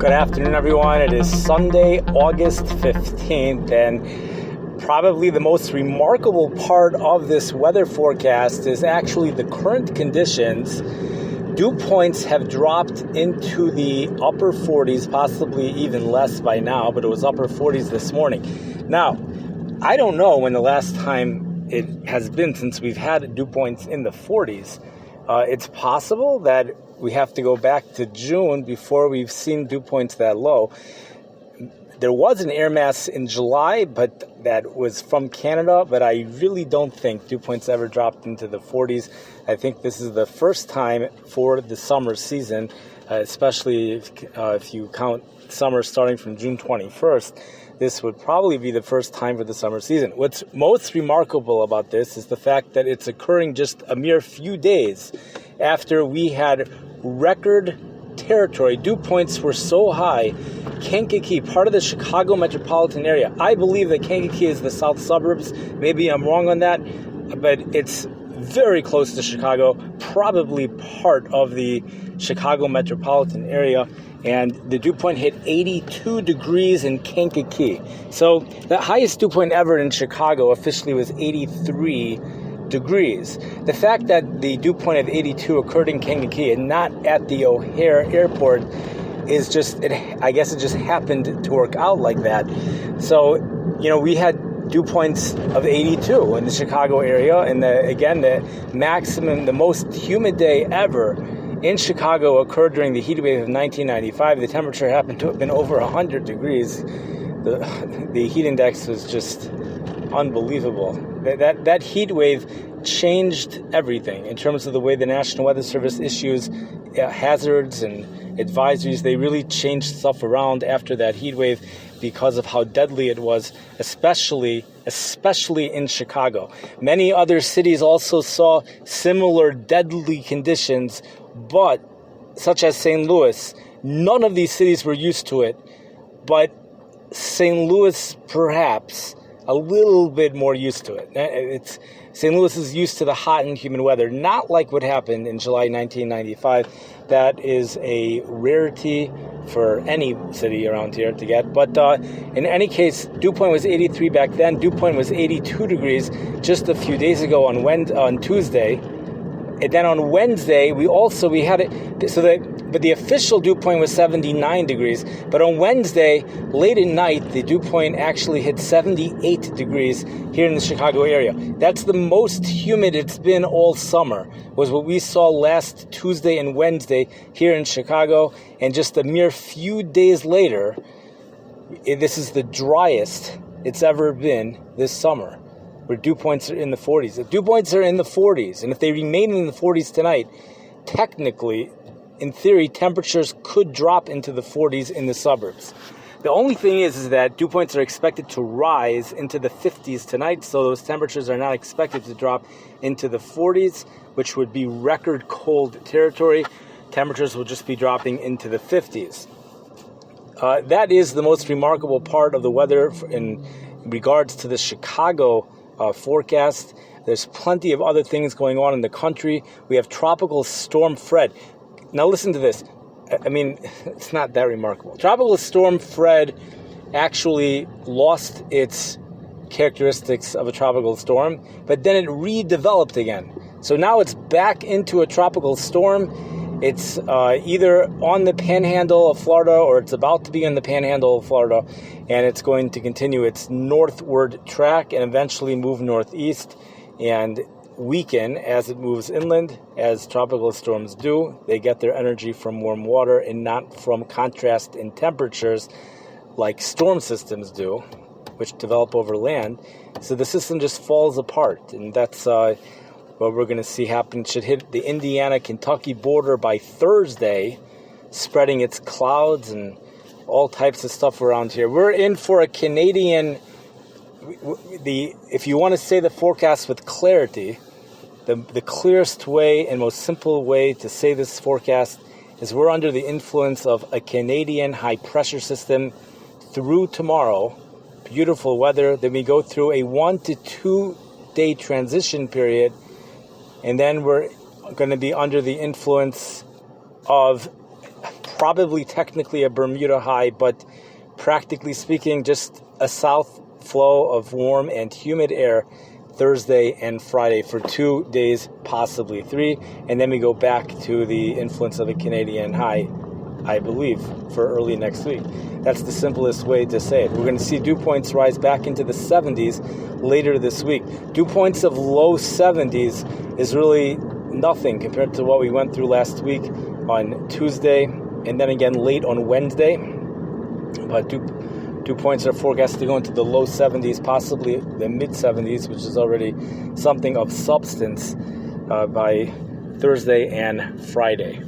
Good afternoon, everyone. It is Sunday, August 15th, and probably the most remarkable part of this weather forecast is actually the current conditions. Dew points have dropped into the upper 40s, possibly even less by now, but it was upper 40s this morning. Now, I don't know when the last time it has been since we've had dew points in the 40s. It's possible that we have to go back to June before we've seen dew points that low. There was an air mass in July, but that was from Canada, but I really don't think dew points ever dropped into the 40s. I think this is the first time for the summer season, especially if you count summer starting from June 21st. This would probably be the first time for the summer season. What's most remarkable about this is the fact that it's occurring just a mere few days after we had record territory. Dew points were so high. Kankakee, part of the Chicago metropolitan area. I believe that Kankakee is the south suburbs. Maybe I'm wrong on that, but it's very close to Chicago, probably part of the Chicago metropolitan area. And the dew point hit 82 degrees in Kankakee. So the highest dew point ever in Chicago officially was 83 degrees. The fact that the dew point of 82 occurred in Kankakee and not at the O'Hare Airport is just, I guess it just happened to work out like that. So, we had dew points of 82 in the Chicago area. And the maximum, the most humid day ever in Chicago occurred during the heat wave of 1995. The temperature happened to have been over 100 degrees. The heat index was just unbelievable. That heat wave changed everything in terms of the way the National Weather Service issues hazards and advisories. They really changed stuff around after that heat wave because of how deadly it was, especially in Chicago. Many other cities also saw similar deadly conditions, but such as St. Louis, none of these cities were used to it, but St. Louis perhaps a little bit more used to it. St. Louis is used to the hot and humid weather, not like what happened in July 1995. That is a rarity for any city around here to get. But in any case, dew point was 83 back then. Dew point was 82 degrees just a few days ago on Tuesday. And then on Wednesday, we had it, but the official dew point was 79 degrees. But on Wednesday, late at night, the dew point actually hit 78 degrees here in the Chicago area. That's the most humid it's been all summer, was what we saw last Tuesday and Wednesday here in Chicago. And just a mere few days later, this is the driest it's ever been this summer, where dew points are in the 40s. If dew points are in the 40s, and if they remain in the 40s tonight, technically, in theory, temperatures could drop into the 40s in the suburbs. The only thing is that dew points are expected to rise into the 50s tonight, so those temperatures are not expected to drop into the 40s, which would be record cold territory. Temperatures will just be dropping into the 50s. That is the most remarkable part of the weather in regards to the Chicago forecast. There's plenty of other things going on in the country. We have Tropical Storm Fred. Now listen to this. I mean, it's not that remarkable. Tropical Storm Fred actually lost its characteristics of a tropical storm, but then it redeveloped again. So now it's back into a tropical storm. It's either on the panhandle of Florida or it's about to be on the panhandle of Florida, and it's going to continue its northward track and eventually move northeast and weaken as it moves inland, as tropical storms do. They get their energy from warm water and not from contrast in temperatures like storm systems do, which develop over land. So the system just falls apart, and that's what we're going to see happen. It should hit the Indiana-Kentucky border by Thursday, spreading its clouds and all types of stuff around here. We're in for a Canadian, if you want to say the forecast with clarity, the clearest way and most simple way to say this forecast is we're under the influence of a Canadian high-pressure system through tomorrow. Beautiful weather. Then we go through a 1 to 2 day transition period, and then we're going to be under the influence of probably technically a Bermuda high, but practically speaking, just a south flow of warm and humid air Thursday and Friday for 2 days, possibly 3, and then we go back to the influence of a Canadian high, I believe, for early next week. That's the simplest way to say it. We're going to see dew points rise back into the 70s later this week. Dew points of low 70s is really nothing compared to what we went through last week on Tuesday, and then again late on Wednesday. But dew points are forecast to go into the low 70s, possibly the mid 70s, which is already something of substance by Thursday and Friday.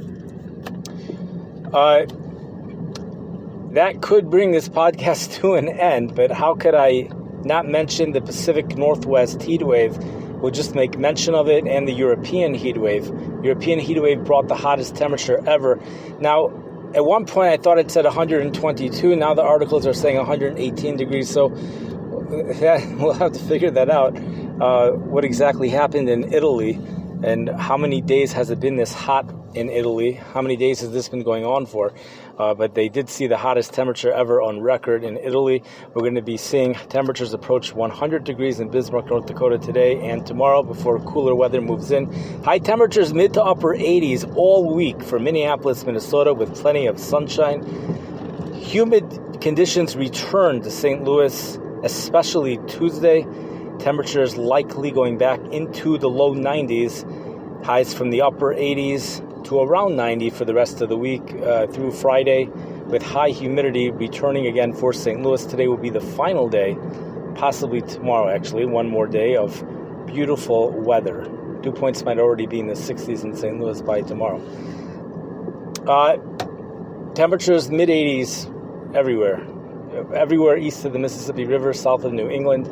That could bring this podcast to an end, but how could I not mention the Pacific Northwest heat wave? We'll just make mention of it, and the European heat wave. European heat wave brought the hottest temperature ever. Now, at one point, I thought it said 122. Now the articles are saying 118 degrees. So we'll have to figure that out. What exactly happened in Italy, and how many days has it been this hot in Italy? How many days has this been going on for? But they did see the hottest temperature ever on record in Italy. We're going to be seeing temperatures approach 100 degrees in Bismarck, North Dakota today and tomorrow before cooler weather moves in. High temperatures mid to upper 80s all week for Minneapolis, Minnesota, with plenty of sunshine. Humid conditions return to St. Louis, especially Tuesday. Temperatures likely going back into the low 90s. Highs from the upper 80s to around 90 for the rest of the week through Friday, with high humidity returning again for St. Louis. Today will be the final day, possibly tomorrow actually, one more day of beautiful weather. Dew points might already be in the 60s in St. Louis by tomorrow. Temperatures mid-80s everywhere east of the Mississippi River, south of New England.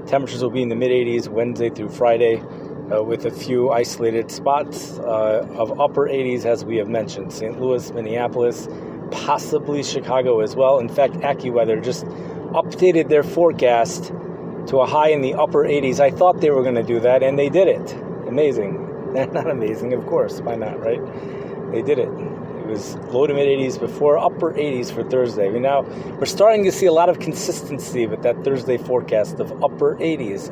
Temperatures will be in the mid-80s Wednesday through Friday, with a few isolated spots of upper 80s, as we have mentioned. St. Louis, Minneapolis, possibly Chicago as well. In fact, AccuWeather just updated their forecast to a high in the upper 80s. I thought they were going to do that, and they did it. Amazing. Not amazing, of course. Why not, right? They did it. It was low to mid-80s before, upper 80s for Thursday. We're starting to see a lot of consistency with that Thursday forecast of upper 80s.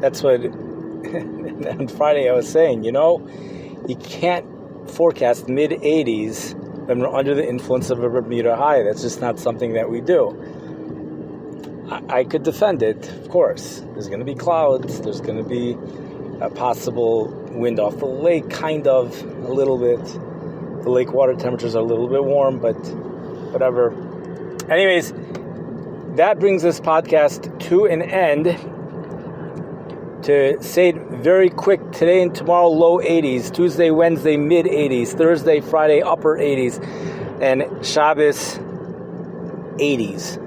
That's what on Friday I was saying, you can't forecast mid-80s when we're under the influence of a Bermuda high. That's just not something that we do. I could defend it, of course. There's going to be clouds. There's going to be a possible wind off the lake, kind of, a little bit. The lake water temperatures are a little bit warm, but whatever. Anyways, that brings this podcast to an end. To say it very quick, today and tomorrow, low 80s. Tuesday, Wednesday, mid-80s. Thursday, Friday, upper 80s. And Shabbos, 80s.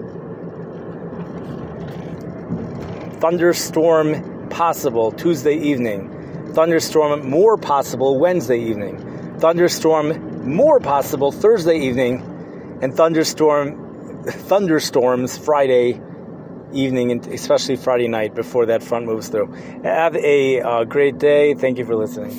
Thunderstorm possible Tuesday evening. Thunderstorm more possible Wednesday evening. Thunderstorm more possible Thursday evening. And thunderstorms Friday evening, and especially Friday night before that front moves through. Have a great day. Thank you for listening.